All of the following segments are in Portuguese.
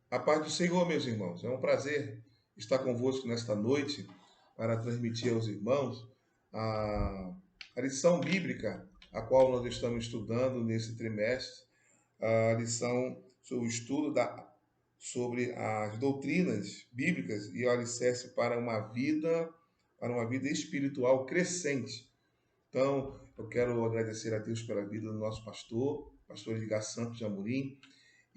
A paz do Senhor, meus irmãos. É um prazer estar convosco nesta noite para transmitir aos irmãos a, a lição bíblica a qual nós estamos estudando nesse trimestre, a lição sobre o estudo sobre as doutrinas bíblicas e o alicerce para uma vida espiritual crescente. Então, eu quero agradecer a Deus pela vida do nosso pastor Edgar Santos de Amorim,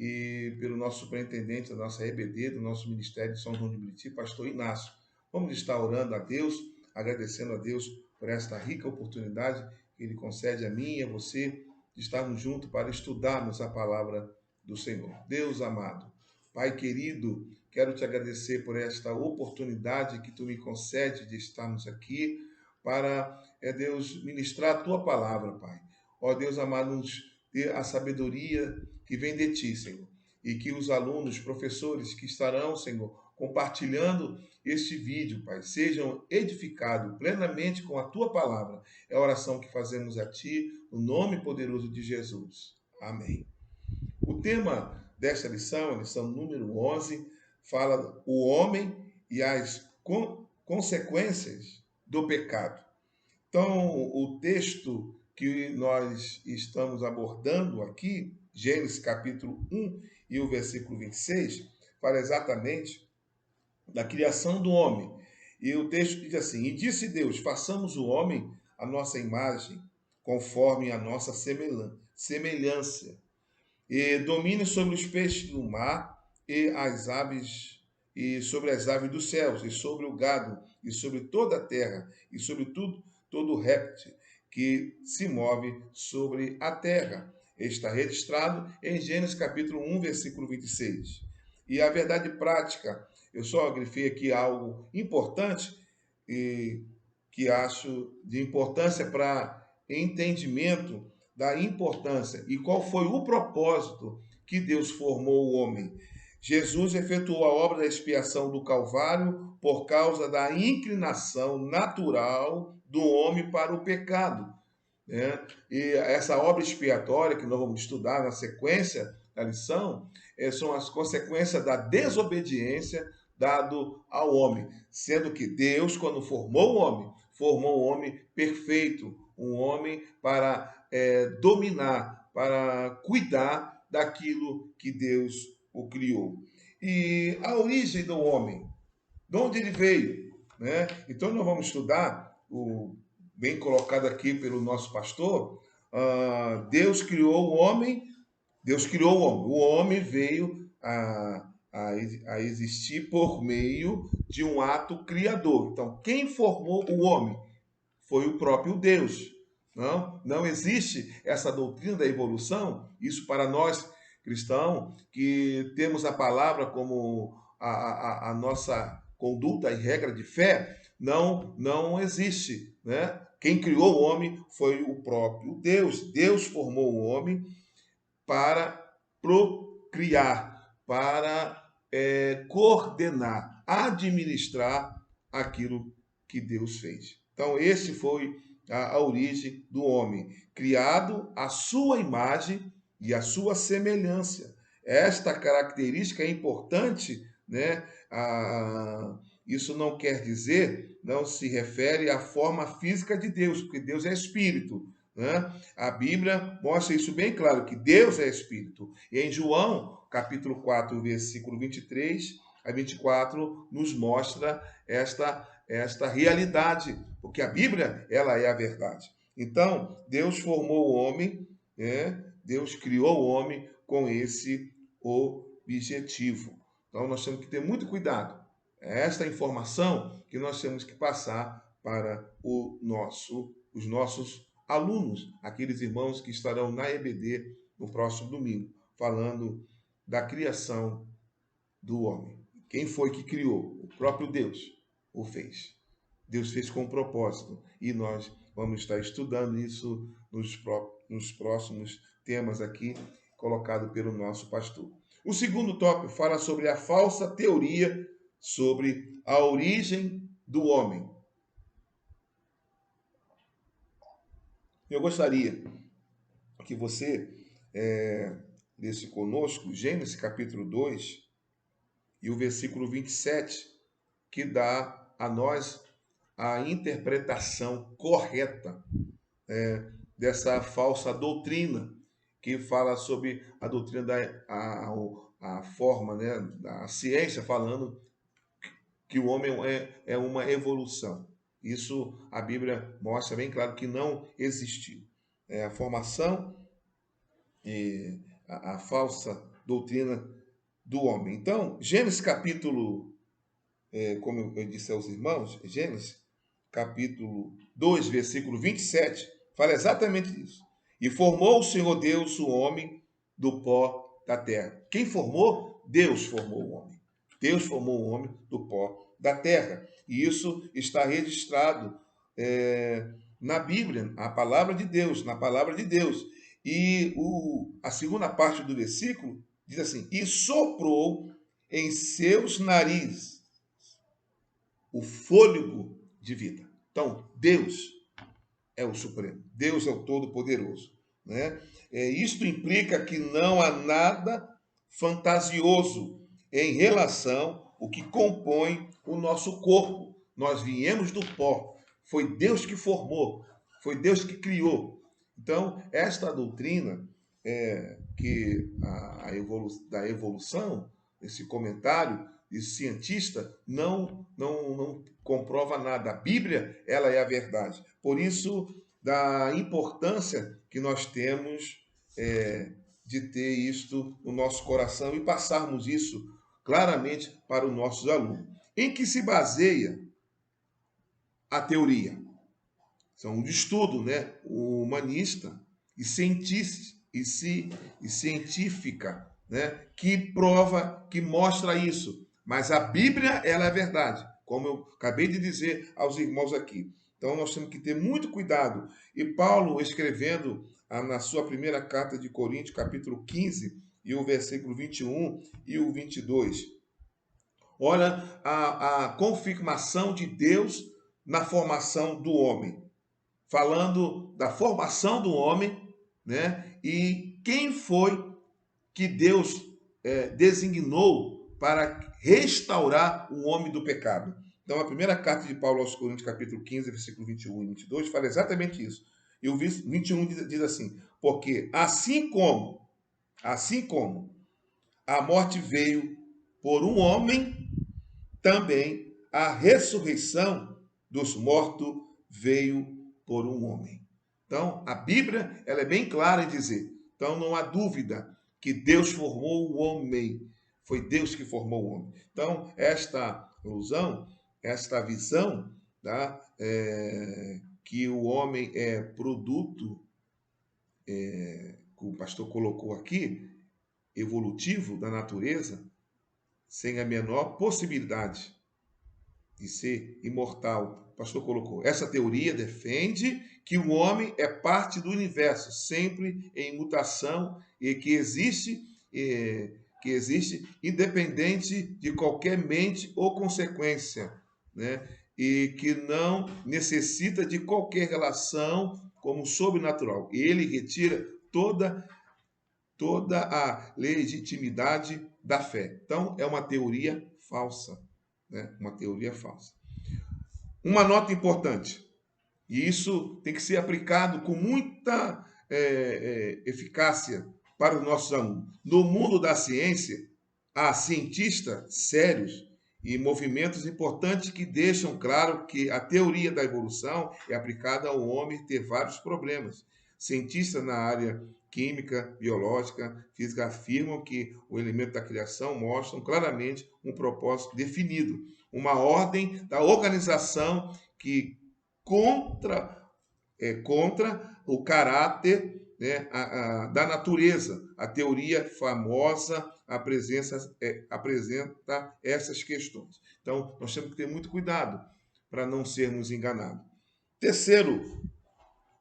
e pelo nosso superintendente da nossa EBD, do nosso Ministério de São João de Meriti, pastor Inácio. Vamos estar orando a Deus, agradecendo a Deus por esta rica oportunidade que Ele concede a mim e a você de estarmos juntos para estudarmos a palavra do Senhor. Deus amado, Pai querido, quero te agradecer por esta oportunidade que tu me concede de estarmos aqui para, Deus, ministrar a tua palavra, Pai. Ó Deus amado, nos dê a sabedoria que vem de ti, Senhor. E que os alunos, professores que estarão, Senhor, compartilhando este vídeo, Pai, sejam edificados plenamente com a tua palavra. É a oração que fazemos a ti, no nome poderoso de Jesus. Amém. O tema desta lição, a lição número 11, fala o homem e as consequências do pecado. Então, o texto que nós estamos abordando aqui, Gênesis capítulo 1 e o versículo 26, fala exatamente da criação do homem. E o texto diz assim: E disse Deus: façamos o homem a nossa imagem, conforme a nossa semelhança, e domine sobre os peixes do mar e as aves, e sobre as aves dos céus, e sobre o gado, e sobre toda a terra, e sobre todo réptil que se move sobre a terra. Está registrado em Gênesis capítulo 1, versículo 26. E a verdade prática, eu só grifei aqui algo importante e que acho de importância para entendimento da importância e qual foi o propósito que Deus formou o homem. Jesus efetuou a obra da expiação do Calvário por causa da inclinação natural do homem para o pecado, né? E essa obra expiatória que nós vamos estudar na sequência da lição são as consequências da desobediência dado ao homem, sendo que Deus, quando formou o homem perfeito, um homem para dominar, para cuidar daquilo que Deus o criou. E a origem do homem, de onde ele veio, né? Então nós vamos estudar o bem colocado aqui pelo nosso pastor. Deus criou o homem. Deus criou o homem. O homem veio a existir por meio de um ato criador. Então, quem formou o homem foi o próprio Deus. Não existe essa doutrina da evolução. Isso para nós cristãos que temos a palavra como a nossa conduta e regra de fé, não existe, né? Quem criou o homem foi o próprio Deus. Deus formou o homem para procriar, para coordenar, administrar aquilo que Deus fez. Então, esse foi a origem do homem, criado à sua imagem e à sua semelhança. Esta característica é importante, né? Isso não quer dizer, não se refere à forma física de Deus, porque Deus é espírito, né? A Bíblia mostra isso bem claro, que Deus é espírito. E em João, capítulo 4, versículo 23 a 24, nos mostra esta realidade, porque a Bíblia, ela é a verdade. Então, Deus formou o homem, Deus criou o homem com esse objetivo. Então, nós temos que ter muito cuidado. É esta informação que nós temos que passar para os nossos alunos, aqueles irmãos que estarão na EBD no próximo domingo, falando da criação do homem. Quem foi que criou? O próprio Deus o fez. Deus fez com propósito e nós vamos estar estudando isso nos próximos temas aqui colocado pelo nosso pastor. O segundo tópico fala sobre a falsa teoria sobre a origem do homem. Eu gostaria que você lesse conosco Gênesis capítulo 2, e o versículo 27, que dá a nós a interpretação correta dessa falsa doutrina, que fala sobre a doutrina a forma, né, da ciência, falando que o homem é uma evolução. Isso a Bíblia mostra bem claro que não existiu. É a formação e a falsa doutrina do homem. Então, Gênesis capítulo, como eu disse aos irmãos, Gênesis capítulo 2, versículo 27, fala exatamente isso. E formou o Senhor Deus o homem do pó da terra. Quem formou? Deus formou o homem. Deus formou o homem do pó da terra. E isso está registrado na Bíblia, a palavra de Deus, na palavra de Deus. E a segunda parte do versículo diz assim: e soprou em seus narizes o fôlego de vida. Então, Deus é o Supremo, Deus é o Todo-Poderoso. Né? Isto implica que não há nada fantasioso em relação ao que compõe o nosso corpo. Nós viemos do pó, foi Deus que formou, foi Deus que criou. Então, esta doutrina da evolução, esse comentário, esse cientista não comprova nada. A Bíblia, ela é a verdade. Por isso, da importância que nós temos de ter isto no nosso coração e passarmos isso claramente para os nossos alunos. Em que se baseia a teoria? São um estudo, né? O humanista e científica, né? Que prova, que mostra isso. Mas a Bíblia, ela é verdade, como eu acabei de dizer aos irmãos aqui. Então nós temos que ter muito cuidado. E Paulo, escrevendo na sua primeira carta de Coríntios, capítulo 15, e o versículo 21 e o 22. Olha a confirmação de Deus na formação do homem. Falando da formação do homem, né? E quem foi que Deus designou para restaurar o homem do pecado. Então, a primeira carta de Paulo aos Coríntios, capítulo 15, versículo 21 e 22, fala exatamente isso. E o 21 diz assim: porque assim como a morte veio por um homem, também a ressurreição dos mortos veio por um homem. Então, a Bíblia, ela é bem clara em dizer. Então, não há dúvida que Deus formou o homem. Foi Deus que formou o homem. Então, esta ilusão, esta visão, tá? Que o homem é produto, que o pastor colocou aqui, evolutivo da natureza, sem a menor possibilidade de ser imortal. O pastor colocou. Essa teoria defende que o homem é parte do universo, sempre em mutação e que existe independente de qualquer mente ou consequência, né? E que não necessita de qualquer relação como sobrenatural. Ele retira toda a legitimidade da fé. Então, é uma teoria falsa, né? Uma teoria falsa. Uma nota importante, e isso tem que ser aplicado com muita eficácia para os nossos alunos. No mundo da ciência, há cientistas sérios e movimentos importantes que deixam claro que a teoria da evolução é aplicada ao homem ter vários problemas. Cientistas na área química, biológica, física afirmam que o elemento da criação mostram claramente um propósito definido, uma ordem da organização que contra o caráter, né, da natureza. A teoria famosa apresenta essas questões. Então, nós temos que ter muito cuidado para não sermos enganados. Terceiro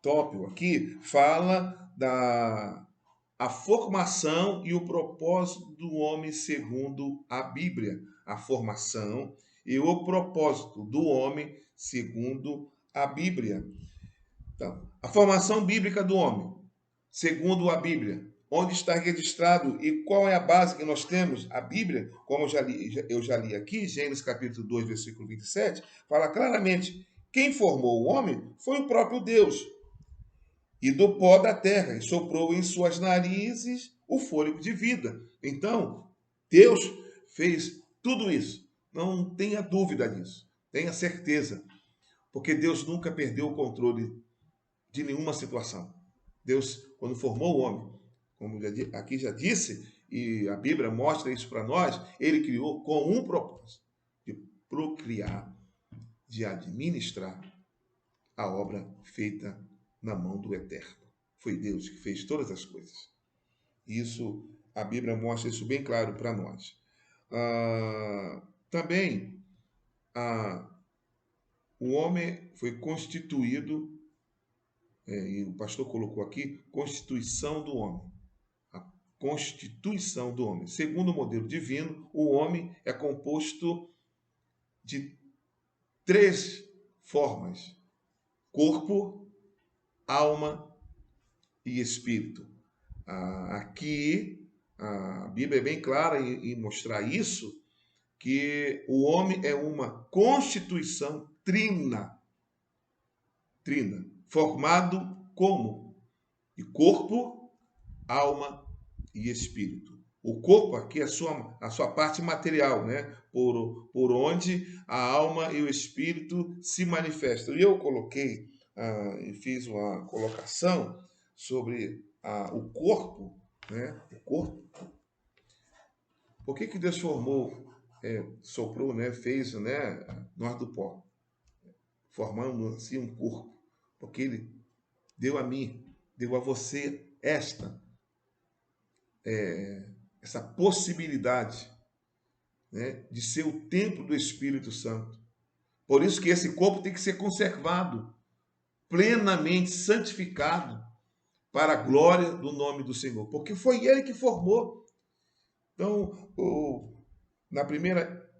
tópico aqui fala a formação e o propósito do homem segundo a Bíblia. A formação e o propósito do homem segundo a Bíblia. Então, a formação bíblica do homem, segundo a Bíblia. onde está registrado e qual é a base que nós temos? A Bíblia, como eu já li aqui, Gênesis capítulo 2, versículo 27, fala claramente, quem formou o homem foi o próprio Deus. E do pó da terra, e soprou em suas narizes o fôlego de vida. Então, Deus fez tudo isso. Não tenha dúvida disso. Tenha certeza. Porque Deus nunca perdeu o controle de nenhuma situação. Deus, quando formou o homem, como aqui já disse, e a Bíblia mostra isso para nós, ele criou com um propósito, de procriar, de administrar a obra feita na mão do Eterno. Foi Deus que fez todas as coisas. Isso, a Bíblia mostra isso bem claro para nós. Também, o homem foi constituído, e o pastor colocou aqui, constituição do homem. A constituição do homem. Segundo o modelo divino, o homem é composto de 3 formas: corpo, alma e espírito. Aqui, a Bíblia é bem clara em mostrar isso, que o homem é uma constituição trina, formado como? De corpo, alma e espírito. O corpo aqui é a sua parte material, né? Por onde a alma e o espírito se manifestam. E eu coloquei, e fiz uma colocação sobre o corpo, né? O corpo. Por que Deus formou, soprou, né? Fez, né? Nós do pó, formando assim um corpo? Porque Ele deu a mim, deu a você essa possibilidade, né, de ser o templo do Espírito Santo. Por isso que esse corpo tem que ser conservado, plenamente santificado, para a glória do nome do Senhor, porque foi Ele que formou. Então, na primeira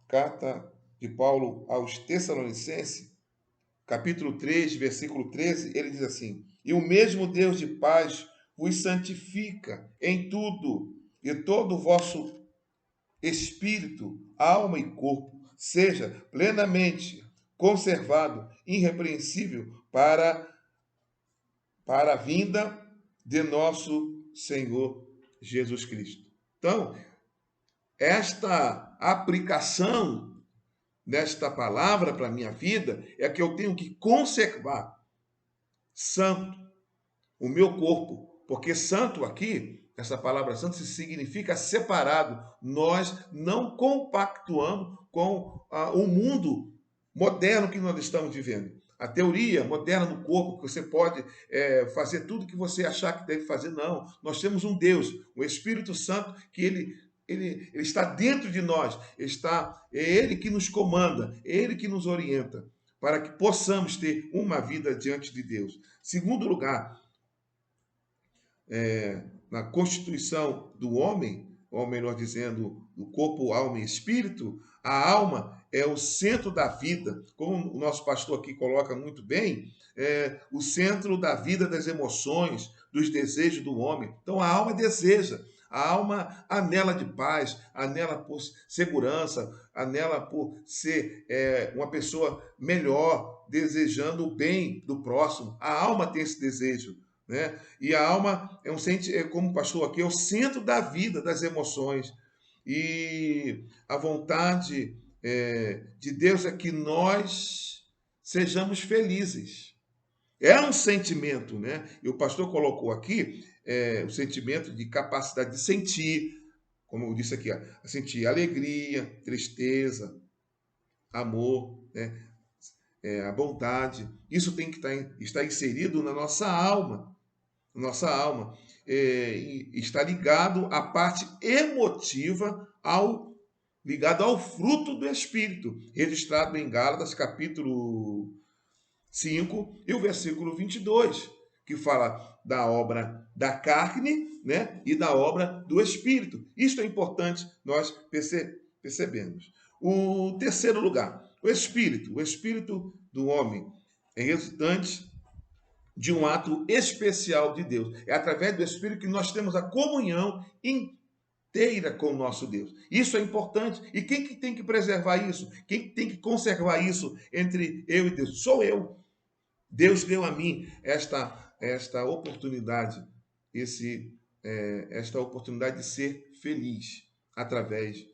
carta de Paulo aos Tessalonicenses, capítulo 3, versículo 13, ele diz assim: e o mesmo Deus de paz vos santifica em tudo, e todo o vosso espírito, alma e corpo seja plenamente conservado, irrepreensível para a vinda de nosso Senhor Jesus Cristo. Então, esta aplicação desta palavra para a minha vida é que eu tenho que conservar santo o meu corpo, porque santo aqui, essa palavra santo significa separado. Nós não compactuamos com o mundo moderno que nós estamos vivendo. A teoria moderna do corpo, que você pode fazer tudo que você achar que deve fazer, não. Nós temos um Deus, o Espírito Santo, que ele está dentro de nós, é Ele que nos comanda, é Ele que nos orienta, para que possamos ter uma vida diante de Deus. Segundo lugar, na constituição do homem, ou melhor dizendo, do corpo, alma e espírito, a alma é o centro da vida. Como o nosso pastor aqui coloca muito bem, o centro da vida, das emoções, dos desejos do homem. Então a alma deseja, a alma anela de paz, anela por segurança, anela por ser uma pessoa melhor, desejando o bem do próximo. A alma tem esse desejo, né? E a alma como o pastor aqui, é o centro da vida, das emoções. E a vontade de Deus é que nós sejamos felizes. É um sentimento, né? E o pastor colocou aqui o sentimento de capacidade de sentir, como eu disse aqui, sentir alegria, tristeza, amor, né? A bondade. Isso tem que estar inserido na nossa alma. Nossa alma está ligado à parte emotiva, ligado ao fruto do Espírito, registrado em Gálatas, capítulo 5, e o versículo 22, que fala da obra da carne, né, e da obra do Espírito. Isto é importante nós percebermos. O terceiro lugar, o Espírito do homem é resultante de um ato especial de Deus. É através do Espírito que nós temos a comunhão inteira com o nosso Deus. Isso é importante. E quem que tem que preservar isso? Quem tem que conservar isso entre eu e Deus? Sou eu. Deus deu a mim esta oportunidade, esta oportunidade de ser feliz através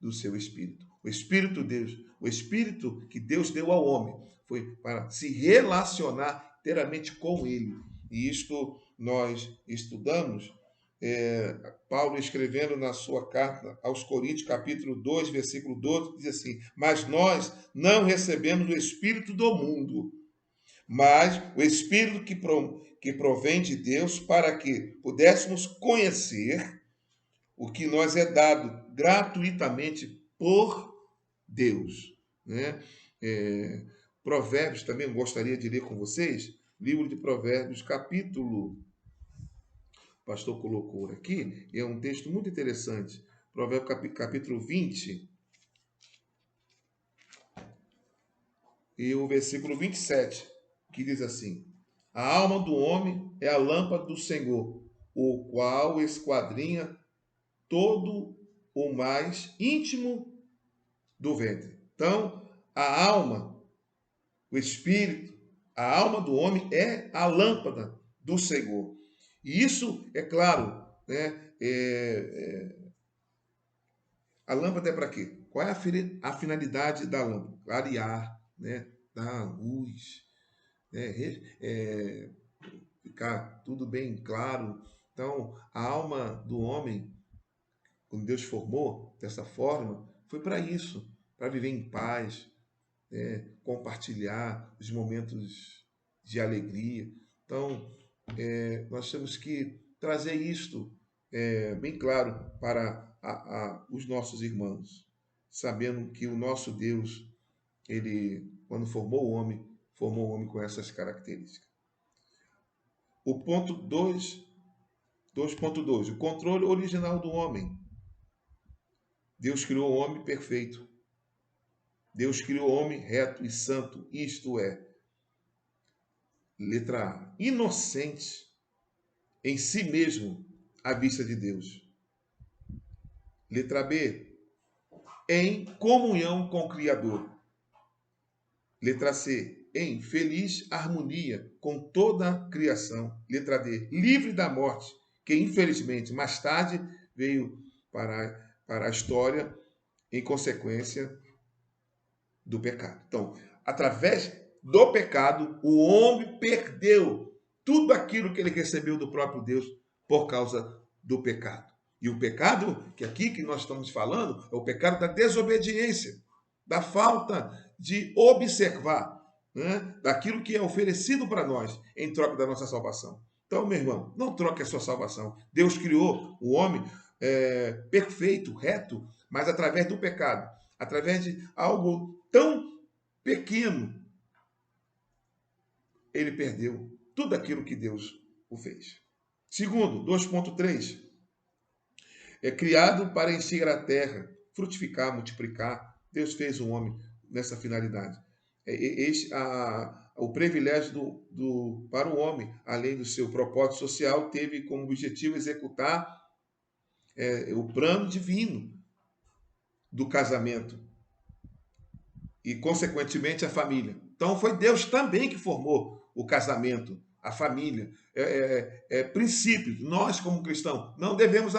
do seu Espírito. O Espírito Deus, o Espírito que Deus deu ao homem, foi para se relacionar inteiramente com Ele. E isto nós estudamos, Paulo escrevendo na sua carta aos Coríntios, capítulo 2, versículo 12, diz assim: mas nós não recebemos o Espírito do mundo, mas o Espírito que provém de Deus, para que pudéssemos conhecer o que nos é dado gratuitamente por Deus. Né? Provérbios também gostaria de ler com vocês, livro de Provérbios, capítulo, o pastor colocou aqui, e é um texto muito interessante, Provérbios capítulo 20, e o versículo 27, que diz assim: a alma do homem é a lâmpada do Senhor, o qual esquadrinha todo o mais íntimo do ventre. Então, a alma, o espírito, a alma do homem é a lâmpada do Senhor. E isso, é claro, né, a lâmpada é para quê? Qual é a finalidade da lâmpada? Clarear, né, dar luz, né, ficar tudo bem claro. Então, a alma do homem, quando Deus formou dessa forma, foi para isso, para viver em paz, compartilhar os momentos de alegria. Então, nós temos que trazer isto bem claro para os nossos irmãos, sabendo que o nosso Deus, ele, quando formou o homem com essas características. O ponto 2.2, o controle original do homem. Deus criou o homem perfeito. Deus criou o homem reto e santo, isto é, letra A, inocente em si mesmo à vista de Deus. Letra B, em comunhão com o Criador. Letra C, em feliz harmonia com toda a criação. Letra D, livre da morte, que infelizmente mais tarde veio para a história em consequência do pecado. Então, através do pecado, o homem perdeu tudo aquilo que ele recebeu do próprio Deus por causa do pecado. E o pecado que aqui que nós estamos falando é o pecado da desobediência, da falta de observar, né, daquilo que é oferecido para nós em troca da nossa salvação. Então, meu irmão, não troque a sua salvação. Deus criou o homem perfeito, reto, mas através do pecado, através de algo tão pequeno, ele perdeu tudo aquilo que Deus o fez. Segundo, 2.3, é criado para encher a terra, frutificar, multiplicar. Deus fez o homem nessa finalidade. O privilégio para o homem, além do seu propósito social, teve como objetivo executar o plano divino do casamento e, consequentemente, a família. Então, foi Deus também que formou o casamento, a família. Princípios. Nós, como cristãos, não devemos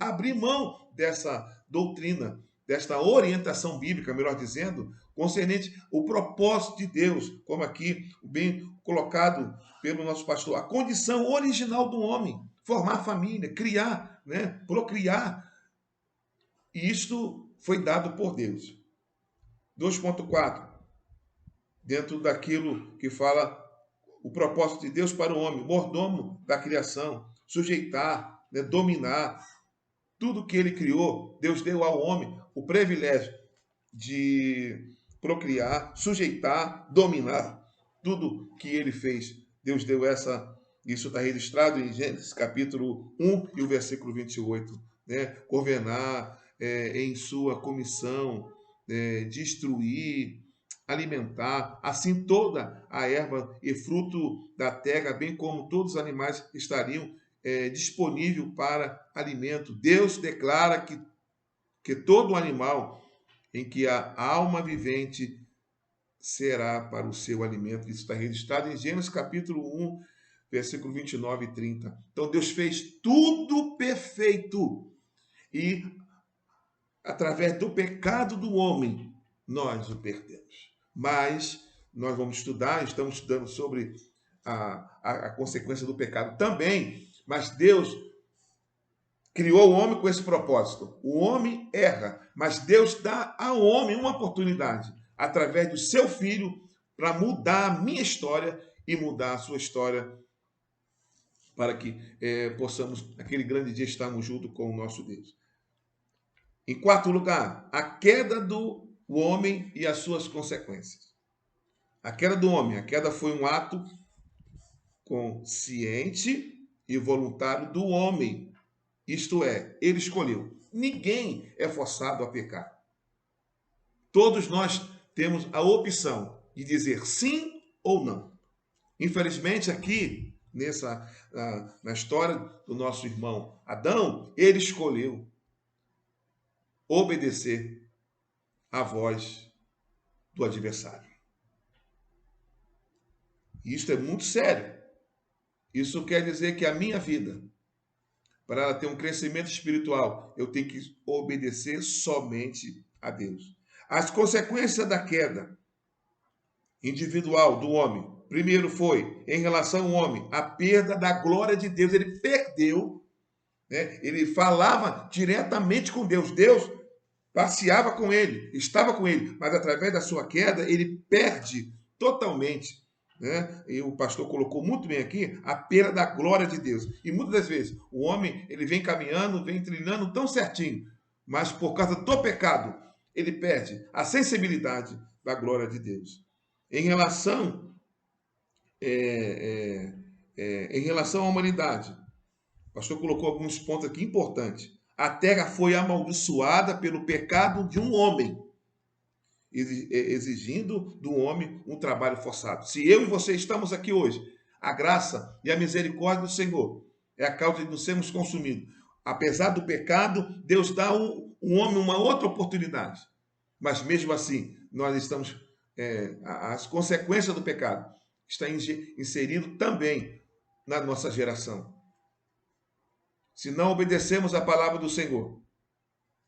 abrir mão dessa doutrina, desta orientação bíblica, melhor dizendo, concernente o propósito de Deus, como aqui bem colocado pelo nosso pastor, a condição original do homem, formar família, criar, né, procriar. E isto foi dado por Deus. 2.4, dentro daquilo que fala o propósito de Deus para o homem, mordomo da criação, sujeitar, né, dominar, tudo que ele criou, Deus deu ao homem o privilégio de procriar, sujeitar, dominar, tudo que ele fez, Deus deu isso está registrado em Gênesis capítulo 1 e o versículo 28, né, governar em sua comissão, destruir, alimentar, assim toda a erva e fruto da terra, bem como todos os animais estariam disponíveis para alimento. Deus declara que todo animal em que há alma vivente será para o seu alimento. Isso está registrado em Gênesis capítulo 1, versículo 29 e 30. Então Deus fez tudo perfeito e através do pecado do homem nós o perdemos. Mas nós vamos estudar, estamos estudando sobre a consequência do pecado também, mas Deus criou o homem com esse propósito. O homem erra, mas Deus dá ao homem uma oportunidade, através do seu filho, para mudar a minha história e mudar a sua história, para que possamos, naquele grande dia, estarmos junto com o nosso Deus. Em quarto lugar, a queda do homem e as suas consequências. A queda do homem, a queda foi um ato consciente e voluntário do homem. Isto é, ele escolheu. Ninguém é forçado a pecar. Todos nós temos a opção de dizer sim ou não. Infelizmente, aqui, na história do nosso irmão Adão, ele escolheu obedecer à voz do adversário. E isto é muito sério. Isso quer dizer que a minha vida, para ela ter um crescimento espiritual, eu tenho que obedecer somente a Deus. As consequências da queda individual do homem, primeiro foi, em relação ao homem, a perda da glória de Deus. Ele perdeu, né? Ele falava diretamente com Deus. Deus passeava com ele, estava com ele, mas através da sua queda, ele perde totalmente, né? E o pastor colocou muito bem aqui a perda da glória de Deus. E muitas das vezes o homem ele vem caminhando, vem trilhando tão certinho, mas por causa do pecado ele perde a sensibilidade da glória de Deus. Em relação em relação à humanidade, o pastor colocou alguns pontos aqui importantes. A terra foi amaldiçoada pelo pecado de um homem, exigindo do homem um trabalho forçado. Se eu e você estamos aqui hoje, a graça e a misericórdia do Senhor é a causa de não sermos consumidos. Apesar do pecado, Deus dá ao homem uma outra oportunidade. Mas mesmo assim, nós estamos... as consequências do pecado estão inseridas também na nossa geração. Se não obedecemos a palavra do Senhor,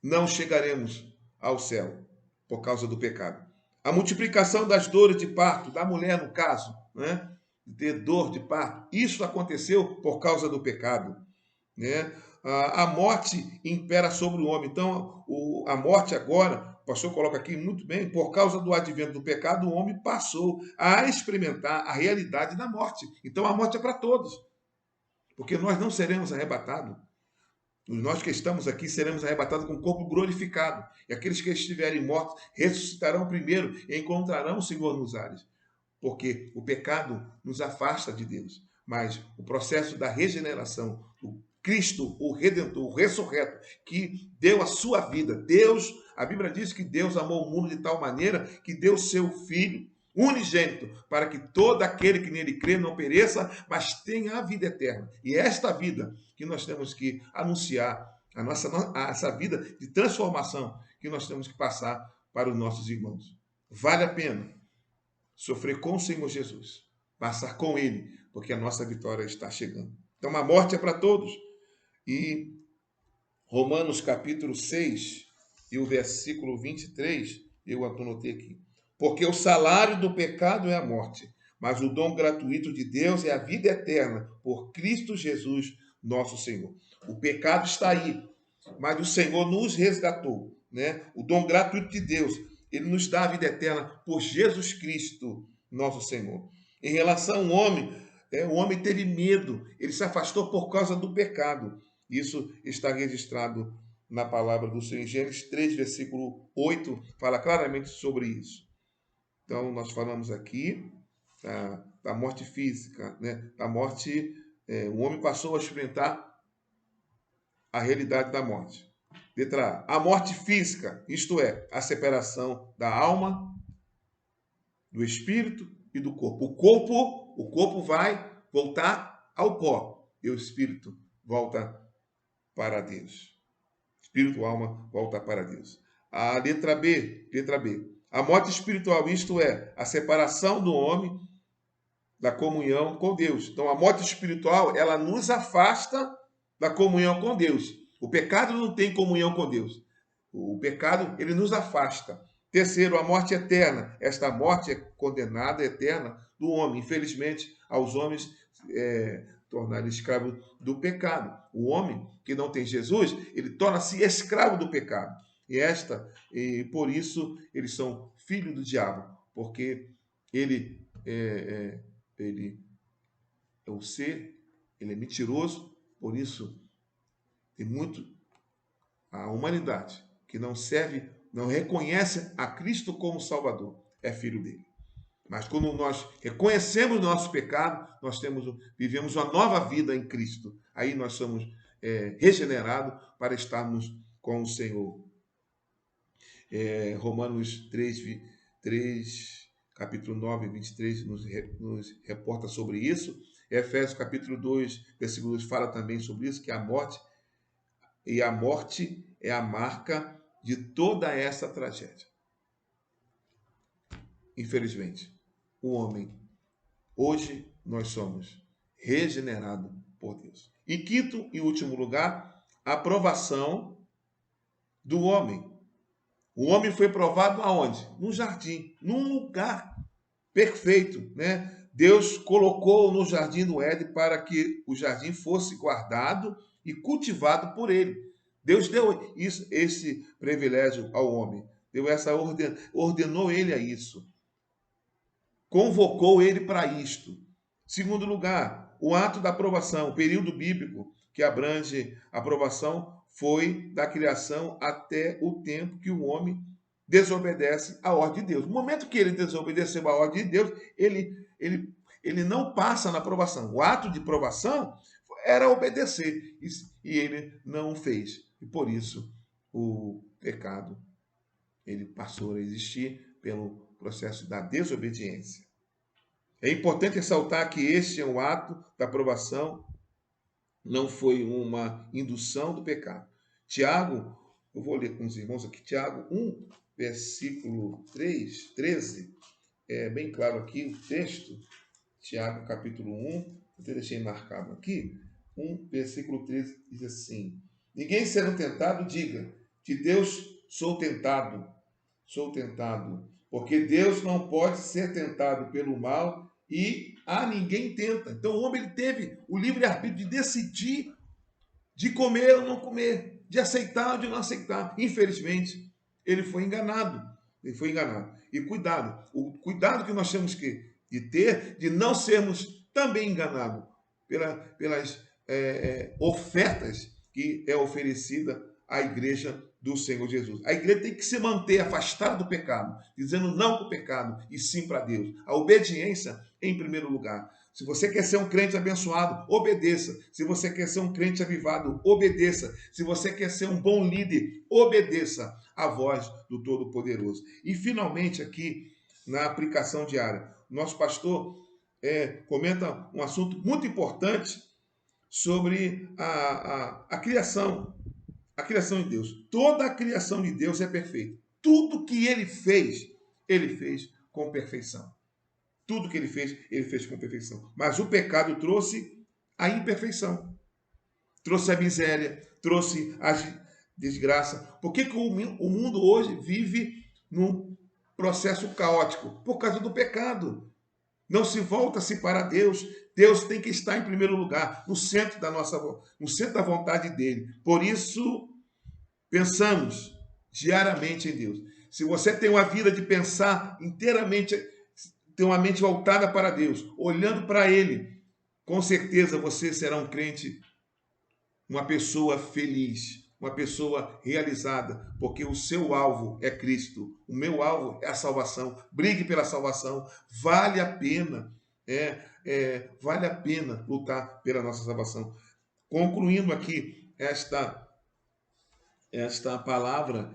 não chegaremos ao céu por causa do pecado. A multiplicação das dores de parto, da mulher no caso, né? De dor de parto, isso aconteceu por causa do pecado, né? A morte impera sobre o homem. Então, a morte agora, o pastor coloca aqui muito bem, por causa do advento do pecado, o homem passou a experimentar a realidade da morte. Então, a morte é para todos, porque nós não seremos arrebatados. Nós que estamos aqui seremos arrebatados com o corpo glorificado. E aqueles que estiverem mortos ressuscitarão primeiro e encontrarão o Senhor nos ares. Porque o pecado nos afasta de Deus. Mas o processo da regeneração, o Cristo, o Redentor, o ressurreto, que deu a sua vida. Deus, a Bíblia diz que Deus amou o mundo de tal maneira que deu seu Filho unigênito, para que todo aquele que nele crê não pereça, mas tenha a vida eterna. E esta vida que nós temos que anunciar, essa vida de transformação que nós temos que passar para os nossos irmãos. Vale a pena sofrer com o Senhor Jesus, passar com Ele, porque a nossa vitória está chegando. Então a morte é para todos. E Romanos capítulo 6 e o versículo 23, eu anotei aqui. Porque o salário do pecado é a morte, mas o dom gratuito de Deus é a vida eterna por Cristo Jesus, nosso Senhor. O pecado está aí, mas o Senhor nos resgatou, né? O dom gratuito de Deus, ele nos dá a vida eterna por Jesus Cristo, nosso Senhor. Em relação ao homem, o homem teve medo, ele se afastou por causa do pecado. Isso está registrado na palavra do Senhor. Em Gênesis 3, versículo 8, fala claramente sobre isso. Então, nós falamos aqui da morte física, né? Da morte, o homem passou a experimentar a realidade da morte. Letra A, a morte física, isto é, a separação da alma do espírito e do corpo. O corpo vai voltar ao pó e o espírito volta para Deus. Espírito, alma, volta para Deus. A letra B. A morte espiritual, isto é, a separação do homem da comunhão com Deus. Então, a morte espiritual, ela nos afasta da comunhão com Deus. O pecado não tem comunhão com Deus. O pecado, ele nos afasta. Terceiro, a morte eterna. Esta morte é condenada eterna do homem. Infelizmente, aos homens tornarem escravos do pecado. O homem que não tem Jesus, ele torna-se escravo do pecado. E por isso eles são filhos do diabo, porque ele é o ser, ele é mentiroso, por isso tem muito a humanidade que não serve, não reconhece a Cristo como Salvador, é filho dele. Mas quando nós reconhecemos o nosso pecado, vivemos uma nova vida em Cristo. Aí nós somos regenerados para estarmos com o Senhor. Romanos 3, capítulo 9, 23, nos reporta sobre isso. Efésios, capítulo 2, versículo 2, fala também sobre isso, que a morte é a marca de toda essa tragédia. Infelizmente, o homem, hoje nós somos regenerados por Deus. E quinto e último lugar, a aprovação do homem. O homem foi provado aonde? No jardim, num lugar perfeito, né? Deus colocou no jardim do Éden para que o jardim fosse guardado e cultivado por ele. Deus deu esse privilégio ao homem. Ordenou ele a isso. Convocou ele para isto. Segundo lugar, o ato da aprovação, o período bíblico que abrange a aprovação foi da criação até o tempo que o homem desobedece à ordem de Deus. No momento que ele desobedeceu à ordem de Deus, ele não passa na aprovação. O ato de aprovação era obedecer, e ele não fez. E por isso o pecado ele passou a existir pelo processo da desobediência. É importante ressaltar que este é um ato da aprovação, não foi uma indução do pecado. Tiago, eu vou ler com os irmãos aqui, Tiago 1, versículo 13, é bem claro aqui o texto, Tiago capítulo 1, eu deixei marcado aqui, 1, versículo 13, diz assim: ninguém sendo tentado, diga, de Deus sou tentado, porque Deus não pode ser tentado pelo mal e a ninguém tenta. Então o homem ele teve o livre-arbítrio de decidir de comer ou não comer, de aceitar ou de não aceitar. Infelizmente, ele foi enganado. E cuidado, o cuidado que nós temos de ter, de não sermos também enganados pelas ofertas que é oferecida à igreja do Senhor Jesus. A igreja tem que se manter afastada do pecado, dizendo não para o pecado e sim para Deus. A obediência em primeiro lugar. Se você quer ser um crente abençoado, obedeça. Se você quer ser um crente avivado, obedeça. Se você quer ser um bom líder, obedeça à voz do Todo-Poderoso. E finalmente aqui, na aplicação diária, nosso pastor comenta um assunto muito importante sobre a criação. A criação de Deus. Toda a criação de Deus é perfeita. Tudo que ele fez com perfeição. Tudo que ele fez com perfeição. Mas o pecado trouxe a imperfeição. Trouxe a miséria, trouxe a desgraça. Por que o mundo hoje vive num processo caótico? Por causa do pecado. Não se volta-se para Deus. Deus tem que estar em primeiro lugar, no centro da vontade dele. Por isso, pensamos diariamente em Deus. Se você tem uma vida de pensar inteiramente, tem uma mente voltada para Deus, olhando para ele, com certeza você será um crente, uma pessoa feliz, uma pessoa realizada, porque o seu alvo é Cristo, o meu alvo é a salvação. Brigue pela salvação, vale a pena, vale a pena lutar pela nossa salvação. Concluindo aqui esta palavra,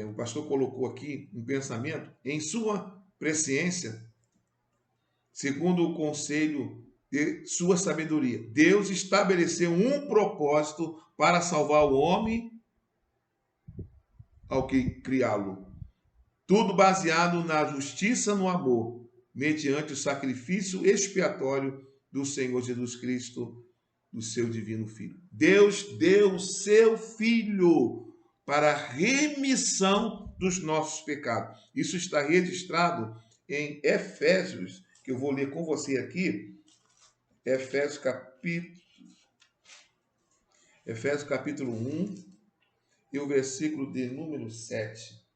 o pastor colocou aqui um pensamento, em sua presciência, segundo o conselho de sua sabedoria. Deus estabeleceu um propósito para salvar o homem ao que criá-lo. Tudo baseado na justiça, no amor, mediante o sacrifício expiatório do Senhor Jesus Cristo, do seu divino Filho. Deus deu o seu Filho para a remissão dos nossos pecados. Isso está registrado em Efésios, que eu vou ler com você aqui. Efésios capítulo 1 e o versículo de número 7.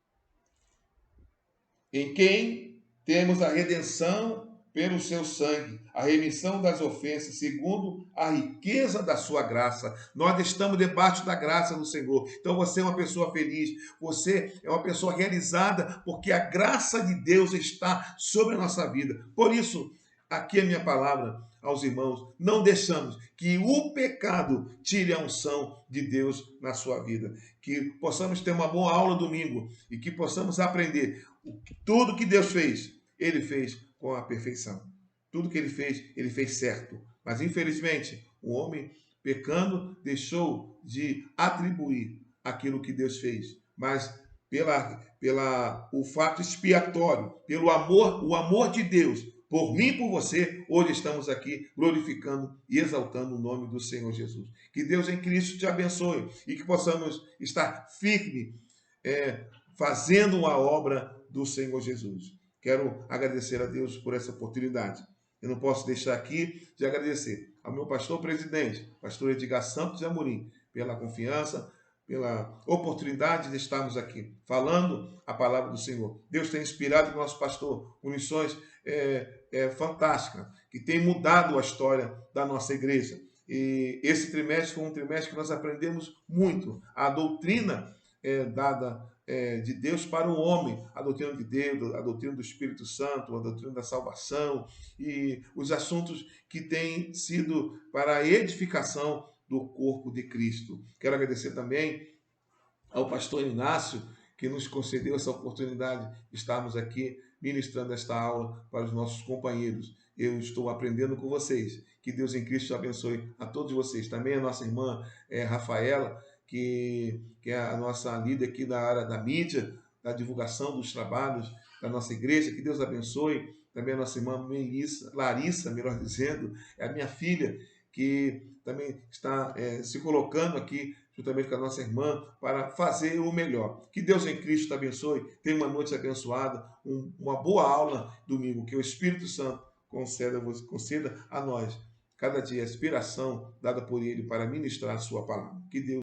Em quem temos a redenção pelo seu sangue, a remissão das ofensas, segundo a riqueza da sua graça. Nós estamos debaixo da graça do Senhor. Então você é uma pessoa feliz, você é uma pessoa realizada, porque a graça de Deus está sobre a nossa vida. Por isso, aqui é a minha palavra aos irmãos: não deixamos que o pecado tire a unção de Deus na sua vida. Que possamos ter uma boa aula domingo e que possamos aprender tudo que Deus fez, Ele fez com a perfeição. Tudo que Ele fez certo. Mas infelizmente, o homem pecando deixou de atribuir aquilo que Deus fez. Mas o fato expiatório, pelo amor, o amor de Deus por mim e por você, hoje estamos aqui glorificando e exaltando o nome do Senhor Jesus. Que Deus em Cristo te abençoe e que possamos estar firmes, fazendo a obra do Senhor Jesus. Quero agradecer a Deus por essa oportunidade. Eu não posso deixar aqui de agradecer ao meu pastor presidente, pastor Edgar Santos de Amorim, pela confiança, pela oportunidade de estarmos aqui falando a palavra do Senhor. Deus tem inspirado o nosso pastor com lições fantásticas, que tem mudado a história da nossa igreja. E esse trimestre foi um trimestre que nós aprendemos muito. A doutrina dada de Deus para o homem, a doutrina de Deus, a doutrina do Espírito Santo, a doutrina da salvação e os assuntos que têm sido para a edificação do corpo de Cristo. Quero agradecer também ao pastor Inácio, que nos concedeu essa oportunidade de estarmos aqui ministrando esta aula para os nossos companheiros. Eu estou aprendendo com vocês. Que Deus em Cristo abençoe a todos vocês. Também a nossa irmã Rafaela, que é a nossa líder aqui da área da mídia, da divulgação dos trabalhos da nossa igreja. Que Deus abençoe. Também a nossa irmã Larissa, melhor dizendo, é a minha filha, que também está se colocando aqui juntamente com a nossa irmã para fazer o melhor. Que Deus em Cristo te abençoe. Tenha uma noite abençoada, uma boa aula domingo. Que o Espírito Santo conceda a nós cada dia a inspiração dada por Ele para ministrar a sua palavra. Que Deus